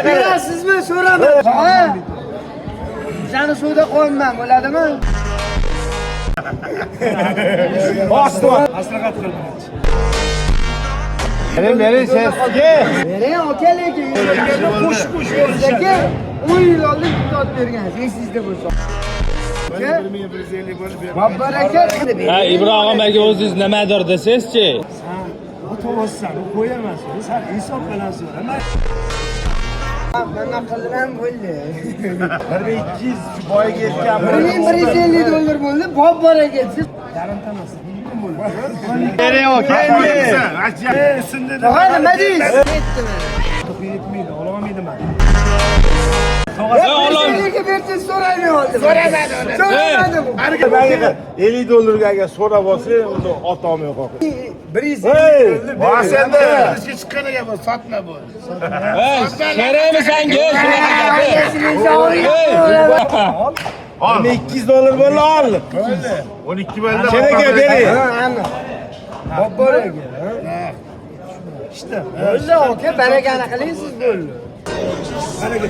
Bilasizmi? So'raman. Ha? Seni suvda qo'yman, bo'ladimi? Bosdi. Maslahat qildim. Bering sizga. Bering aka lekin. Qo'shib Sizga 10 yil oldin bitot bergansiz, esingizda bo'lsa. Baraka. Ha, Ibrohim aka o'zingiz nimadir desangiz-chi? O'tavozsan, qo'yaman. Sen hisob bilan so'ra. Mana qildim bo'ldi. 1200 boyga yetgan. 150 dollar bo'ldi. Bob baraka siz. Yarim tanasi. Bering aka endi. Sindi. Ha, nima deysiz? Yetmaydi, ololmayman. Nega bersiz so'raymi oldim? So'ramadim. So'ramadim. 50 dollarga agar so'rab olsa, unda otam yo'q. 150. Bosenda. Bizga chiqqaniga bu sotma bu. Kerakmi senga shunaqa? Ol. 200 dollar bo'ldi, ol. 12 bo'ldi. Chenaka bering. Bob baraka. İşte. Bo'ldi aka, barakani qiling siz bo'ldi. Baraka.